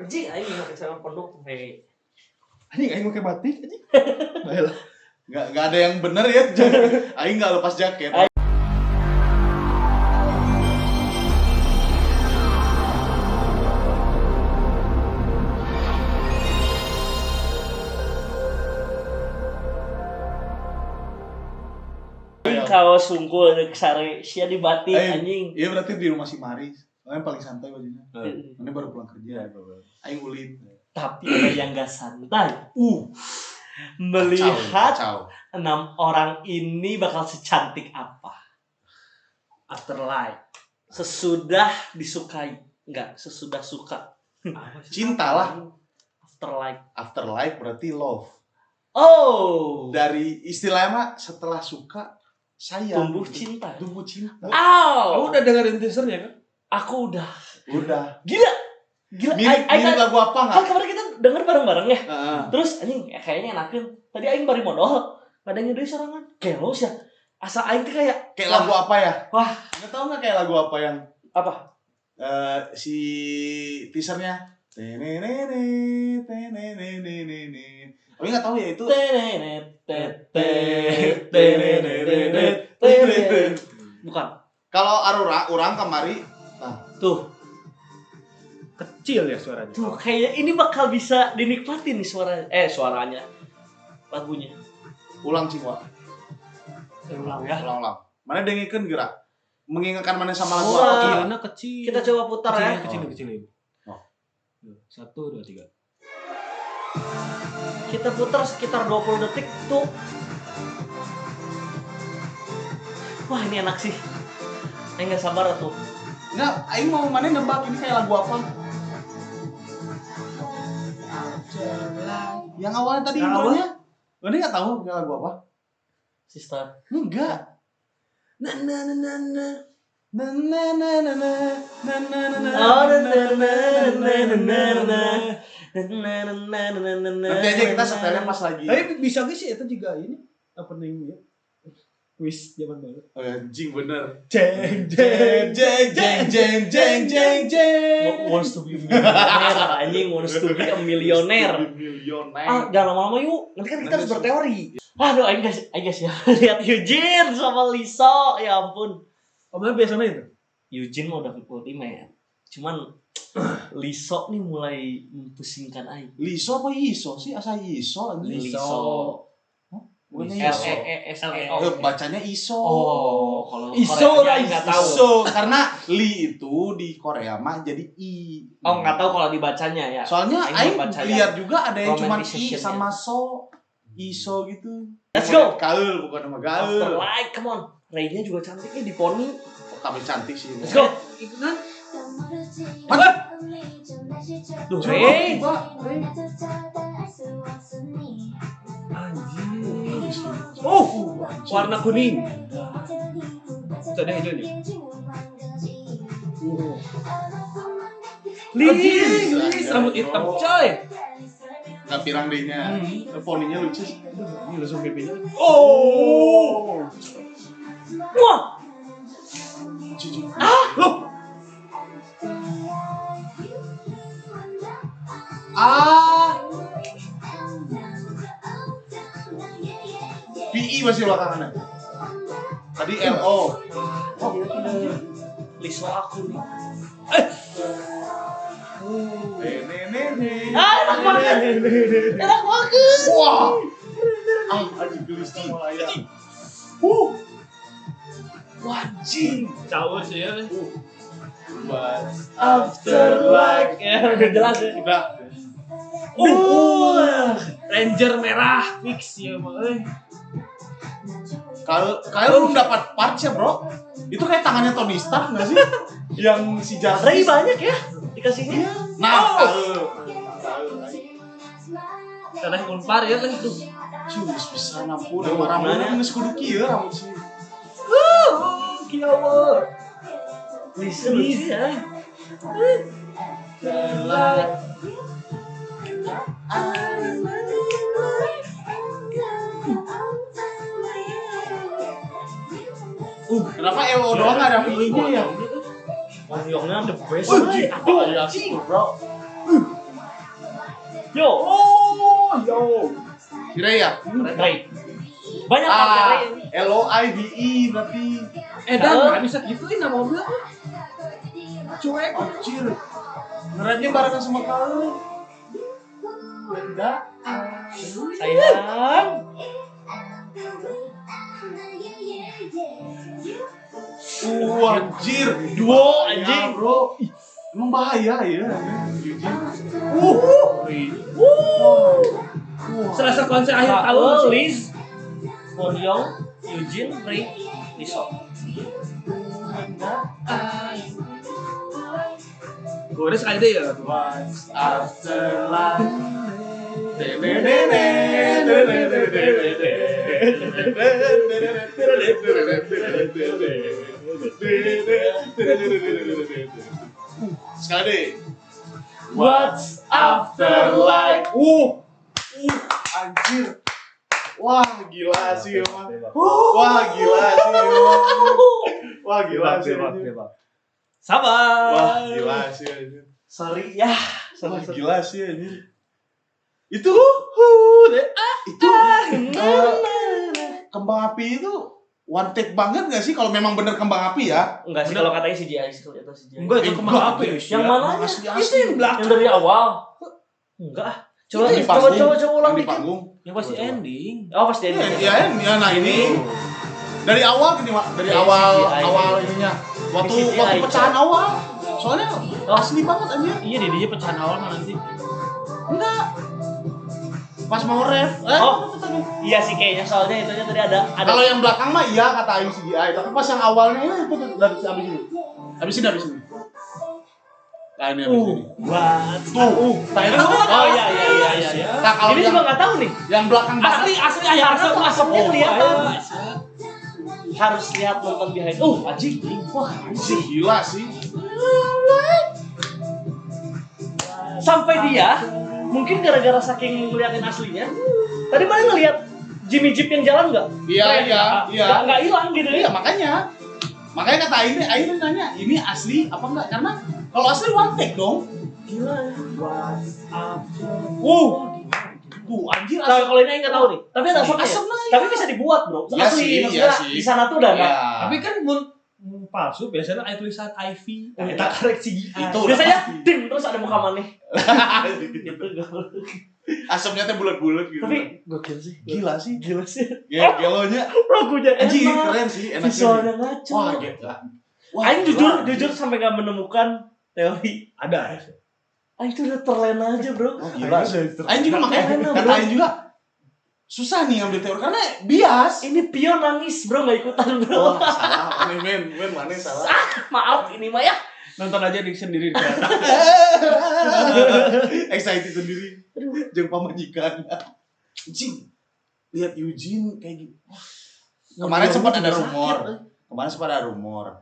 Anjing aing make sarung pondok we. Anjing aing make batik anjing. Baiklah. Enggak ada yang bener ya. Aing enggak lepas jaket. Kalau sungguh ada sare sia di batik anjing. Iya berarti di rumah si Maris. Yang paling santai bajunya. Ini baru pulang kerja. Aing ulin. Tapi ada yang gak santai. Melihat Kacau. 6 orang ini bakal secantik apa? Afterlife. Sesudah disukai. Enggak, sesudah suka. Cinta lah. Afterlife berarti love. Oh. Dari istilahnya mah setelah suka sayang. Tumbuh cinta. Kamu udah dengerin teasernya kan? Aku udah. Gila. Mirip lagu apa enggak? Kan kemarin kita denger bareng-bareng ya. Terus anjing kayaknya enakin. Tadi aing bari modal. Kadang deui sorangan. Kelos ya. Asa aing teh kayak lagu apa ya? Wah, enggak tahu enggak kayak lagu apa yang apa? Si teasernya. Tapi enggak tahu ya itu. Bukan. Kalau urang kamari tuh kecil ya suaranya. Tuh kayaknya ini bakal bisa dinikmati nih suaranya. Lagunya. Ulang Cingwa. Ulang ya. Ulang. Mana dengikeun gerak? Mengingatkan mana sama lagu Oh, apa? Iya, anak kecil. Kita coba putar ya. Kecilin. Oh. 1, 2, 3. Kita putar sekitar 20 detik tuh. Wah, ini enak sih. Aing enggak sabar tuh. Enggak, aing mau mana nebak ini kayak lagu apa? Yang awalnya tadi intronya. Mana enggak tahu kayak lagu apa? Sister. Enggak. Oh, Nanti aja kita setelnya pas lagi. Tapi bisa gak sih itu juga ini apa namanya? Quiz zaman dulu. Anjing bener. Jeng. Wants to be millionaire anjing, wants to be a millionaire. Jangan lama-lama yuk. Nanti kan kita harus berteori. Aduh, aing guys ya. Lihat Eugene sama Liso, ya ampun. Omnya biasanya itu. Eugene mau udah ultimate. Cuman Liso nih mulai mempusingkan aing. Liso apa Iso sih? Asa Iso anjing. Liso. Bukannya Iso. L-E-E-S-O. Bacanya Iso. Oh, kalau Iso Koreanya aing enggak tahu. Iso karena Li itu di Korea mah jadi I. Oh, enggak tahu kalau dibacanya ya. Soalnya aing lihat juga ada yang cuma I romanticization sama So. Iso gitu. Let's go. Gaul bukan nama gaul. Afterlife, come on. Ray-nya juga cantik nih di poni. Tapi cantik sih. Let's go. Ikutan. Mana? Duh, Ray. Anjing. Oh, warna kuning. Ada hijaunya. Lis, rambut hitam coy. Nggak pirang dehnya. Poninya lucu sih. Ini langsung pipinya. Oh. Wah. Loh. PI masih belakangannya. Tadi LO. Oh, Liso aku nih. Enak banget. Enak banget. Wah. Anjing gelis anjing. Wajing. Caur sih ya. Afterlife. Ya, udah jelas ya. Udah. Ranger merah fix ya, Kalau belum dapat parts ya, Bro. Itu kayak tangannya Tony Stark enggak sih? Yang si Jarvis. Ray banyak ya dikasihnya. Nah, Karena unpar ya kan tuh. Cus bisa nampun rambutnya geus kudu kieu rambut sih. Kiawe. Listen ya. Kenapa LO doang enggak ada VI-nya ya? Wong Yongnya the best. Aduh, bro. Yo. Oh, yo. Ray ya? Ray. Banyak partai Ray. LOIVE berarti. Dan nggak bisa gituin nama mobil. Cuek. Anjir. Ngerannya barengan sama kau. Beda. Sayang. Anjir. Duo Ya, anjing. bro. Emang bahaya ya. Selasa konser akhir tahun. Raul, Liz, Wonyoung, Eugene, Ray, Lisa. Gue udah sekali deh ya. What's after life? Sekali deh. What's after life? Anjir. Wah, gila sih emang. Wah, gila sih emang. Wah, gila sih. Sabar. Wah, gila sih anjir. Sorry ya. Wah, gila sih anjir. Itu kembang api itu one take banget gak sih kalau memang bener kembang api ya? Enggak sih kalau katanya CGI sih kalau itu CGI. Enggak, itu kembang api. Yang mana? Asli. Itu yang belakang. Yang dari awal. Enggak. Coba Itu di panggung. coba ulang Yang di dikit. panggung. Yang pasti ending. Oh, pasti Iya, ini. iya, nah ini dari awal gini, Mak. Dari awal ininya. Waktu CGI. pecahan awal. Soalnya asli banget anjir. Iya, dia pecahan awal mah nanti. Enggak. Pas mau ref. Oh. Iya sih kayaknya soalnya itunya tadi ada Kalau yang belakang mah iya kata Aing CGI, tapi pas yang awalnya itu dari habis ini. Habis ini. Nah, ini habis ini. What? Nah, itu Oh iya. Nah, kalau Ini yang, juga nggak tahu nih. yang belakang Asli ayah Karena tuh asapnya kelihatan. Oh, Harus lihat nonton behind. Anjing. Wah, sih gila sih. sampai dia mungkin gara-gara saking ngeliatin aslinya. Tadi mana ngeliat Jimmy Jeep yang jalan nggak? Iya. Nggak hilang gitu Iya, ya? makanya kata Aing nanya, ini asli apa enggak? Karena kalau asli one take dong. Gila. Anjir Nah, kalau ini nggak tahu nih. Tapi ada asapnya. Asap Ya? lah, Tapi bisa dibuat, bro. Iya Asli, sih, maksudnya iya sih. di sana tuh udah nggak. Tapi kan palsu biasanya ada tulisan IV. Kita korek CGI. Itu udah Biasanya pasti. tim terus ada muka maneh. Gitu. Asapnya teh bulat-bulat gitu. Tapi gokil sih. Gila sih. Gila sih. Ya, gelonya Lagunya anjing enak. keren sih, enak sih. Visualnya ngaco. Wah, gila. Aing gila. jujur sampai nggak menemukan teori. Ada. Aing tuh udah terlena aja, bro. Gila sih. Aing juga makanya Enak, kata bro. Aing juga susah nih ngambil teori karena bias. Ini Pio nangis, bro, nggak ikutan, bro. Oh, salah. Men mana salah. Maaf, ini mah ya. Nonton aja di sendiri di kereta. Excited sendiri. Jeung pamajikan. Anjing. Lihat Eugene kayak gitu. Kemarin sempat ada rumor.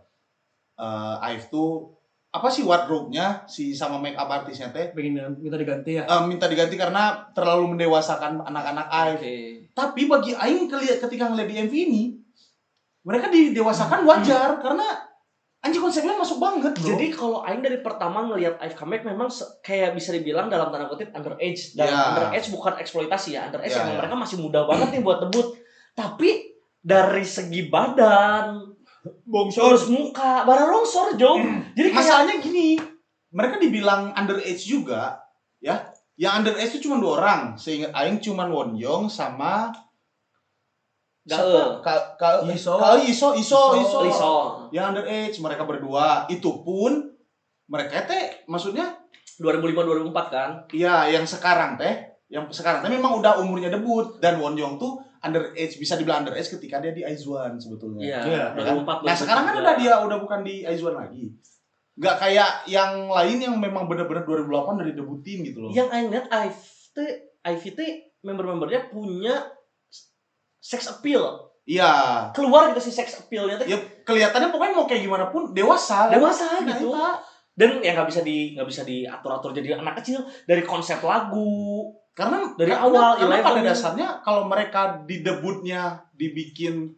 Aif tuh apa sih wardrobe-nya si sama make up artisnya teh Pengen minta diganti ya. minta diganti karena terlalu mendewasakan anak-anak Aif. Tapi bagi Aing ketika ngeliat di MV ini mereka didewasakan wajar karena anjing konsepnya masuk banget, bro. Jadi kalau Aing dari pertama ngelihat Aif comeback memang kayak bisa dibilang dalam tanda kutip underage. Dan Ya. underage bukan eksploitasi ya. Underage Ya, emang ya. mereka masih muda banget nih buat debut. Tapi dari segi badan, terus muka, barang longsor jauh. Jadi kayak Masalahnya gini, mereka dibilang underage juga, ya. Yang underage itu cuma 2 orang. Seingat Aing cuma Wonyoung sama Gael. Iso. Liso. Yang underage mereka berdua. Itu pun mereka teh maksudnya 2005 2004 kan? iya yang sekarang teh memang udah umurnya debut dan Wonyoung tuh underage, bisa dibilang underage ketika dia di IZ*ONE sebetulnya. Iya, Ya kan? 2004. Nah sekarang kan udah bukan di IZ*ONE lagi. Nggak kayak yang lain yang memang benar-benar 2008 dari debutin gitu loh. Yang Aing lihat IVT member-membernya punya sex appeal. Iya. Keluar gitu sih sex appeal-nya tuh. Ya kelihatannya pokoknya mau kayak gimana pun dewasa. Dewasa Nah, gitu. eta. Dan yang nggak bisa diatur-atur jadi anak kecil dari konsep lagu. Karena Dari awal, karena pada 11. dasarnya kalau mereka di debutnya dibikin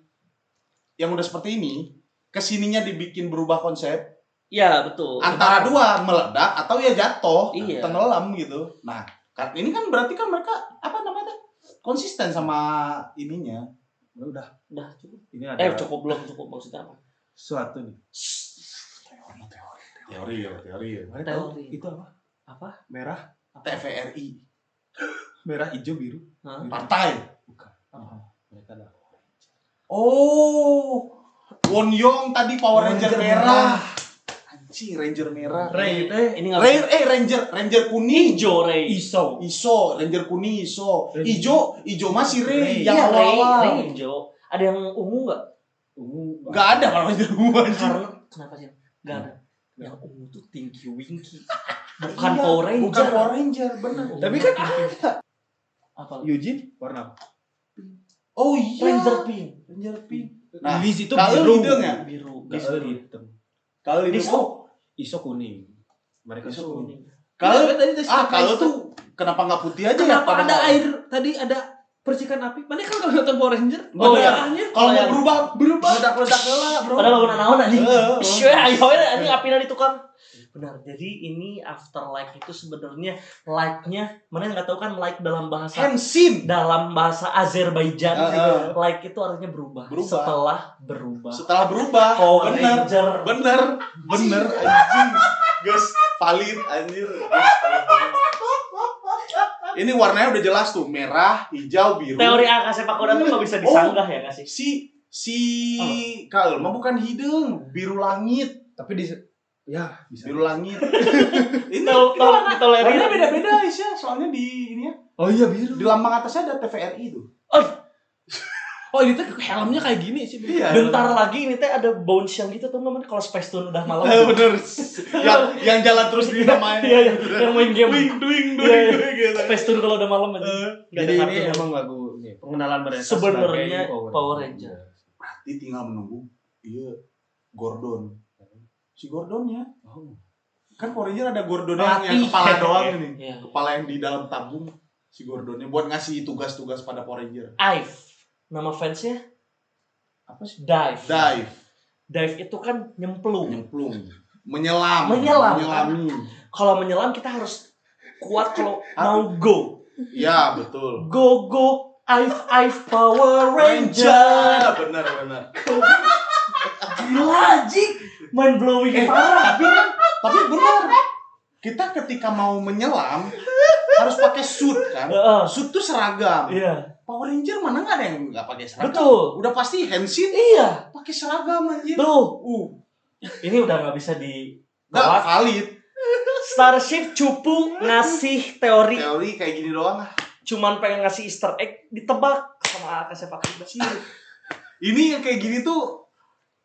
yang udah seperti ini, kesininya dibikin berubah konsep, Iya, betul. antara dua meledak atau ya jatuh, Iya. tenggelam gitu. Nah, Ini kan berarti kan mereka apa namanya? Konsisten sama ininya. Udah cukup. ini ada Cukup belum cukup maksudnya apa? suatu nih. Teori ya. Mana tahu Teori. itu apa? Apa? Merah, TVRI. merah, hijau, biru. Hah? Partai. Bukan. Apa? Mereka ada. Oh. Wonyong tadi Power Ranger merah. Anjing, Ranger merah. Ray Ini enggak Ranger kuning. hijau, Ray. iso. Ranger kuning iso. Ranger. Ijo masih Ray. Iya, Yang Ray awal. hijau. Ada yang ungu enggak? Enggak ada kalau Ranger ungu anjing. Karena kenapa sih? Enggak ada. Yang ungu tuh Tinky Winky. Bukan Iya, Power Ranger. Bukan Power Ranger, benar. Ungu Tapi kan Tinky. ada. Apa? Eugene warna apa? Oh iya. Ranger Pink. Ranger pink. Nah, Nah, Liz itu kalau biru. hidungnya? Biru. Gael hitam. Kalau itu Disco. Iso kuning. Mereka Iso tuh. Kuning. kalau tadi kalau tuh kenapa nggak putih aja ya? kenapa ada padahal? air? Tadi ada percikan api. Mana kan kalau nonton Power Ranger? Oh, iya. Merahnya. Kalau mau yang- berubah meledak lah, Bro. Padahal lawan naon anjing. Heeh. Syue ayo anjing apina di tukang. Benar. Jadi ini afterlife itu sebenarnya like-nya mana enggak tahu kan like dalam bahasa Hensin. Azerbaijan. Heeh. Like itu artinya berubah. Berubah. Setelah berubah. Setelah berubah. Power bener. Ranger. Bener anjing. Guys, valid anjir. Ini warnanya udah jelas tuh, merah, hijau, biru. Teori angka sepak bola tuh nggak bisa disanggah ya nggak sih? Si Kak mah bukan hidung, biru langit, Tapi di ya bisa. biru langit. Ini Ditolerir. warnanya beda-beda Aisyah, soalnya di ini ya. Oh iya biru. Di lambang atasnya ada TVRI tuh. Oh ini tuh helmnya kayak gini sih. Iya. Bentar lagi ini teh ada bounce yang gitu tuh namanya kalau Space Tune udah malam. Bener. yang jalan terus di namanya. Iya, yang main game. Duing Iya, iya. gitu. Space Tune kalau udah malam aja. Nggak Jadi ada ini kartu. emang lagu nih pengenalan mereka Sebenarnya sebagai Power Ranger. Berarti tinggal menunggu. Iya. Gordon. Si Gordonnya. Oh. Kan Power Ranger ada Gordon Pelatih. yang kepala doang ini. Iya. Kepala yang di dalam tabung. Si Gordonnya buat ngasih tugas-tugas pada Power Ranger. Ive. Nama fansnya Apa sih? Dive. Dive. Dive itu kan nyemplung. Nyemplung. Menyelam. Menyelam. Menyelami. Kalau menyelam kita harus kuat kalau Apa? mau go. Ya, betul. Go. Ive Power Ranger. Benar. Gila anjing. Mind blowing parah. Tapi benar. Kita ketika mau menyelam harus pakai suit kan? Heeh. Suit tuh seragam. Iya. Power Ranger mana nggak ada yang nggak pakai seragam? Betul. Udah pasti Henshin Iya. pakai seragam anjir. Tuh. Ini udah nggak bisa Nggak ditolak. valid. Starship cupu ngasih teori. Teori kayak gini doang. Cuman pengen ngasih Easter egg ditebak sama AK sepak bola. Ini yang kayak gini tuh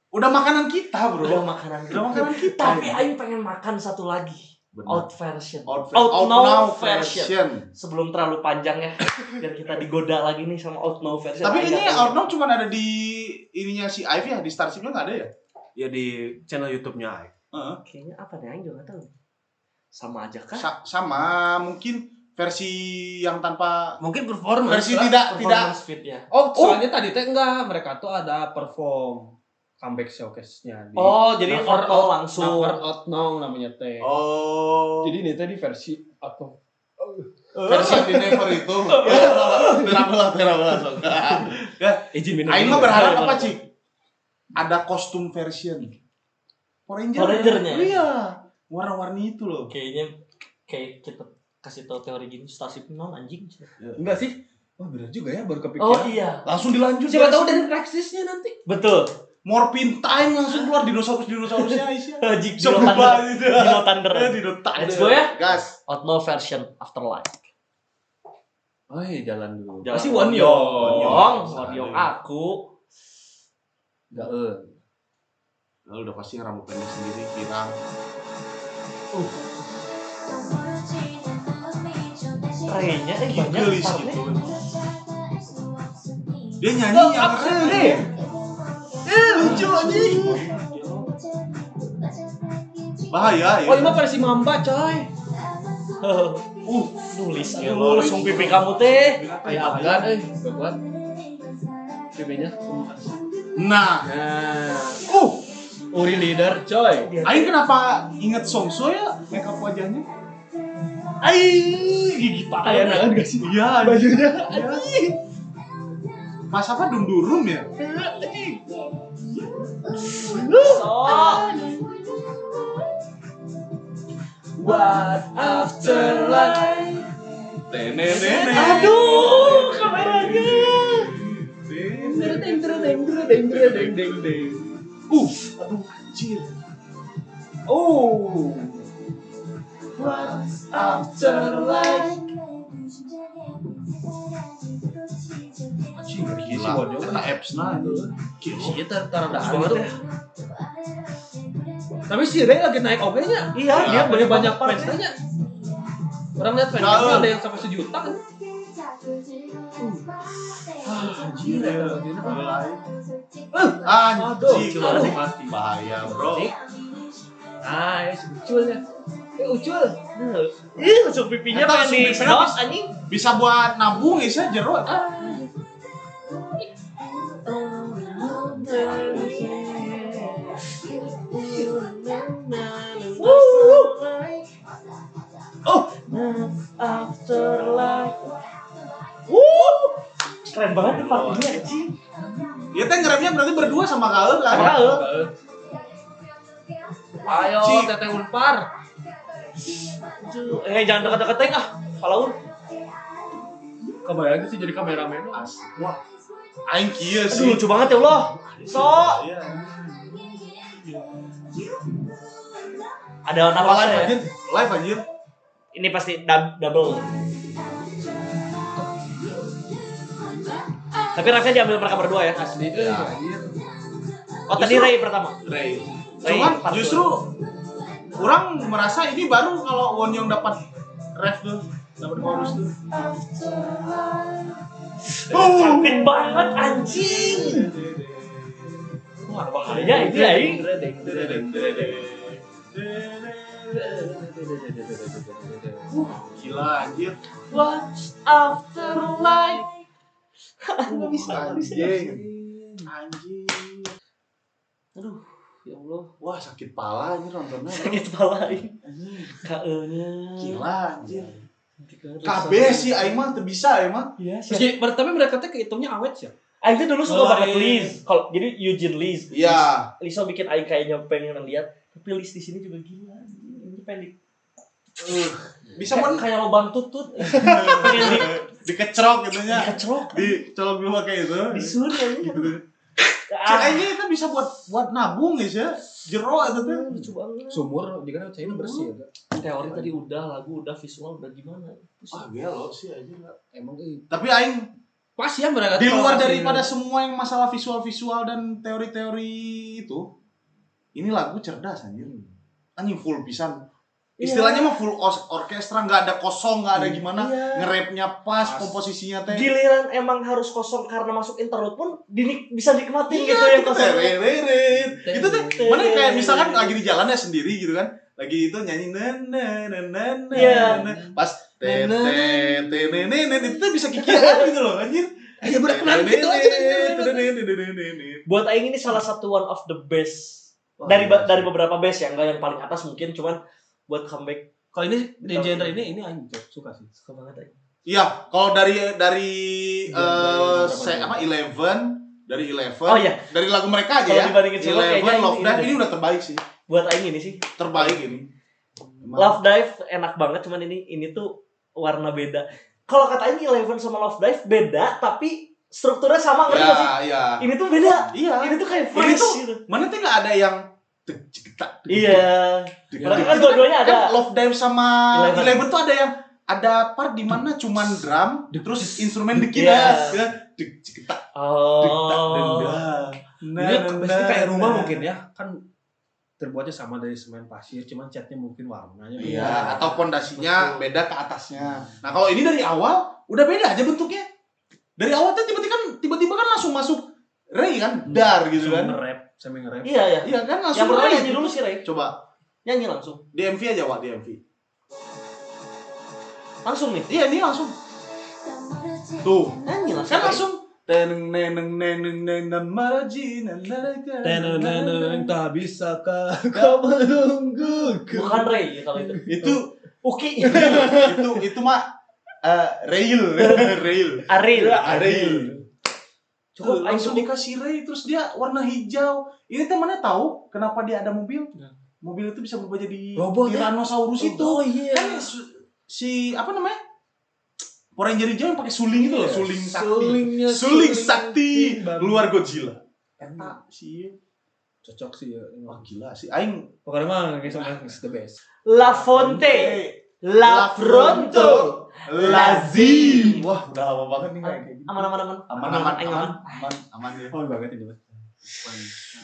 udah makanan kita, Bro. Udah makanan Udah makanan kita. Tapi Ayu pengen makan satu lagi. Benar. Out version. Out now now version. Sebelum terlalu panjang ya, biar kita digoda lagi nih sama out now version. Tapi Ayu ini pengen. Out now cuma ada di ininya si Ive ya, di Starshipnya nggak ada ya? Ya di channel YouTube-nya Ai. Heeh. Kayaknya apa nih Ayu juga nggak tahu. Sama aja kah? Sama mungkin versi yang tanpa Mungkin performance. versi lah. tidak Performance fit ya. Oh, soalnya tadi teh enggak, mereka tuh ada perform comeback showcase-nya di Oh, jadi Never out now langsung. Never Out Now namanya teh. Oh. Jadi ini tadi versi atau versi di Never itu. Terabelah sok. izin minum. Aing mah dulu. berharap Iya, apa, iya. Cik? Ada kostum version. Power Ranger. Power Ranger-nya ya? Iya. Warna-warni itu loh. Kayaknya kayak kita kasih tahu teori gini Starship non anjing. Enggak sih? Oh, benar juga ya, baru kepikiran. Oh iya. Langsung dilanjut. Siapa ya. tahu dan Rexisnya nanti. Betul. Morphin time langsung keluar dinosaurusnya Aisyah. Anjing Bisa Dino berubah Thunder. gitu. Dino Thunder. Dino Thunder. Let's go ya. Gas. Out now version Afterlife. Oh, iya, jalan dulu. Jalan Masih Wonyong. Wonyong. Wonyong aku. Enggak Lalu udah pasti yang rambut pendek sendiri pirang. Ray-nya banyak Gelis partnya. gitu. Dia nyanyi yang keren. lucu anjing. Bahaya ya. Oh, ini mah versi Mamba, coy. Nulis gitu. Langsung pipi kamu teh. Kayak Afgan, buat pipinya. Nah, Nah, Uri leader, coy. Aing kenapa inget Songso ya make up wajahnya? Gigi parah. Kayak naon gak sih? Iya, Bajunya. iya. Mas apa Dundurum ya? What afterlife? Tenenene. Aduh, kameranya. Aduh anjir. Oh. What's afterlife? Anjing ngeri sih Gila, waduh. eta apps-na itu. Iya tarada Bagus banget ya. Tapi si Ray lagi naik OB-nya. Iya, dia banyak part fans-nya. Orang lihat Nah, fansnya ada yang sampai 1 juta kan. Anjir, Aduh, anjing, mati. Bahaya, bro. Ah, ya si Uculnya. Ucul. Langsung pipinya Eta pengen di langsung sedot bisa- anjing. Bisa buat nabung ya jero. Oh, afterlife. Keren banget nih partinya anjing. Dia teh ngeremnya berarti berdua sama Kael kan? Sama Kael. Ayo, Cik. Teteh Unpar. Jangan dekat-dekat teh Palaun. Kebayang sih jadi kameramen. Wah. Aing kieu Aduh, sih. lucu banget ya Allah. Iya. Ada Apa nama live ya? anjir? Live anjir. Ini pasti double. Tapi rasanya diambil mereka berdua ya. Asli itu Ya. anjir. Oh tadi Ray pertama. Ray. Ray Cuman part justru orang merasa ini baru kalau Wonyong dapat ref tuh, dapat chorus tuh. Sakit banget anjing. Wah, bahaya itu ya. Gila anjir. What's afterlife? Nggak bisa. Anjing. Aduh, ya Allah. Wah, sakit pala anjir nontonnya. Sakit kepala ini. Anjing. KE-nya. Gila anjir. KB sih aing mah teu bisa emang. Iya, sih. Meski, tapi mereka tuh kehitungnya awet sih. Aing tuh dulu suka Mulai- banget Liz. Kalau jadi Eugene Liz. Iya. Liso bikin Aing kayaknya pengen lihat, tapi Liz di sini juga gila. Ini pengen Bisa pun kayak lubang tutut. Pengen dikecrok gitu nya. dikecrok, Dicolok dulu pakai itu. disuri aja. Gitu. Kayaknya itu bisa buat nabung guys ya. Jero itu tuh. Lucu banget. Sumur di kan China bersih ya. Teori tadi udah, lagu udah, visual udah gimana? Ah, gelo sih aja. Emang Tapi aing pas ya mereka di tuh luar kalau daripada kasih- semua yang masalah visual dan teori-teori itu, ini lagu cerdas anjir. Anjing full pisan. Istilahnya mah full orkestra, nggak ada kosong, nggak ada gimana. Iya. Nge-rapnya pas, Pas. komposisinya teh. Giliran emang harus kosong karena masuk interlude pun bisa nikmatin Iya, gitu yang gitu kosong. Itu teh mana kayak misalkan lagi di jalan ya sendiri gitu kan. Lagi itu nyanyi Iya. pas itu tuh bisa kikiran gitu loh anjir. Ya benar gitu aja. Buat Aing ini salah satu one of the best Wah, dari iya sih. beberapa best ya, enggak yang paling atas mungkin, cuman buat comeback Kalau ini di genre ini anjing suka sih. suka banget Aing. Iya, kalau dari Iya, dari Eleven, Oh, iya. dari lagu mereka aja Kalau ya. dibandingin sama Eleven, kayaknya Love ini Dive deh. ini udah terbaik sih, Buat Aing ini sih. terbaik ini. Emang. Love Dive enak banget, cuman ini tuh warna beda. Kalau kata Aing Eleven sama Love Dive beda, tapi strukturnya sama, ngerti Ya, nggak sih? iya. Ini tuh beda. Iya. Ini tuh kayak Ini fresh tuh gitu. mana tuh nggak ada yang tek, cek, tak, tek, Iya. tek, Mereka tek. kan dua-duanya ada. Kan Love Dive sama Eleven. Eleven tuh ada part di mana cuman drum, terus instrumen dikit Iya. ya. Tek, cek, tak, tek, tak, dan Oh. dah. Ini pasti kayak rumah mungkin ya, kan terbuatnya sama dari semen pasir, cuman catnya mungkin warnanya. Iya, atau pondasinya Betul. beda ke atasnya. Nah, kalau ini dari awal udah beda aja bentuknya. Dari awal tuh tiba-tiba kan langsung masuk Ray kan, dar gitu kan. Sambil nge-rap. Iya ya. Iya kan Yang langsung pertama Ray. nyanyi dulu sih Ray. Coba Nyanyi langsung. di MV aja, Wak, di MV. Langsung nih. Iya, ini langsung. Tuh, Nyanyi langsung. kan langsung teneng neneng neneng neneng marajina naraga. Teneng tak bisakah kau menungguku. Bukan Ray ya kalau itu. Itu Uki. itu mah Rail. Ariel. Cukup langsung dikasih Ray terus dia warna hijau. Ini temannya tahu kenapa dia ada mobil? Mobil itu bisa berubah jadi robot Tyrannosaurus itu. Oh iya. Kan si apa namanya? Power Ranger hijau yang pakai suling itu loh, suling sakti. Suling sakti luar Godzilla. Eta sih cocok sih ya. wah gila sih aing Pokoknya mah kayak sama the best. La Fonte. La Fronto. Lazim. Wah, udah lama banget nih kayak gitu. Aman. Aman ya. Oh banget ini.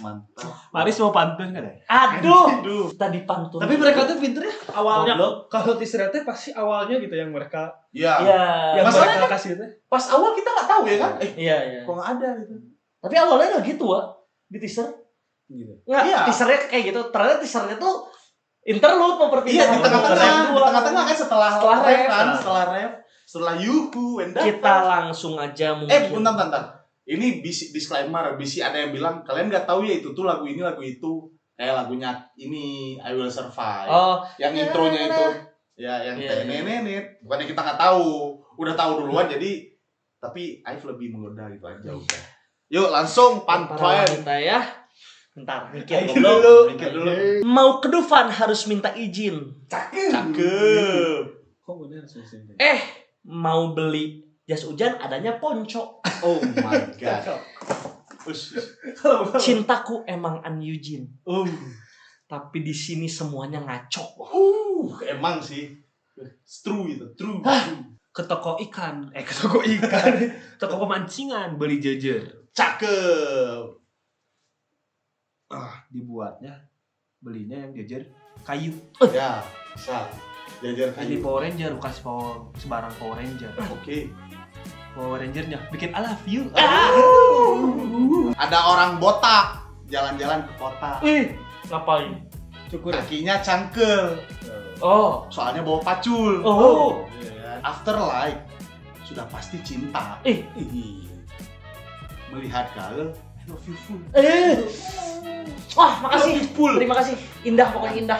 Mantap. Maris mau pantun kan ya? Aduh. Kita dipantun. Tapi mereka tuh pinter ya. Awalnya Goblok. kalau teaser teh pasti awalnya gitu yang mereka Iya. Iya. yang Masalahnya mereka kasih teh. Pas awal kita nggak tahu ya kan? Iya. Kok nggak ada gitu. Tapi awalnya enggak gitu, Wak. Di teaser. Gitu. Enggak, Iya. teasernya kayak gitu. Ternyata teasernya tuh interlude Iya, mempertimbangkan di tengah-tengah kan setelah rap kan, setelah rap, setelah Yuhu, Wenda. kita langsung aja mungkin. Bentar. Ini disclaimer, ada yang bilang kalian nggak tahu ya itu tuh lagu ini lagu itu. Kayak lagunya ini I Will Survive. Oh, Yang intronya itu ya yang tenenenet. Bukannya kita nggak tahu, udah tahu duluan jadi tapi Aif lebih menggoda gitu aja udah. Yuk langsung para pantuan. wanita ya. Bentar, mikir Mikir dulu. dulu. Mau ke Dufan harus minta izin. Cakep. Kok bener sih sih. Mau beli jas hujan adanya ponco. Oh my god. Ush. Cintaku emang An Eugene. Tapi di sini semuanya ngaco. Emang sih. True itu, true. Ke toko ikan, toko pemancingan beli jajar. Cakep. Dibuatnya belinya yang jajar kayu. Ya, bisa. Jajar Ini kayu. Power Ranger bukan sebarang Power Ranger. Oke. Power Rangernya bikin I love you. Ada orang botak jalan-jalan ke kota. Ngapain? Cukur. Kakinya cangkel. Oh. Soalnya bawa pacul. Oh. Afterlife sudah pasti cinta. Melihat kau I love you full. Wah, makasih. Full. Terima kasih. Indah, pokoknya indah.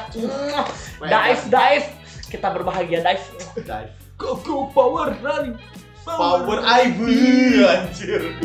Dive. Kita berbahagia dive. Dive. Go power running. Power Ivy anjir.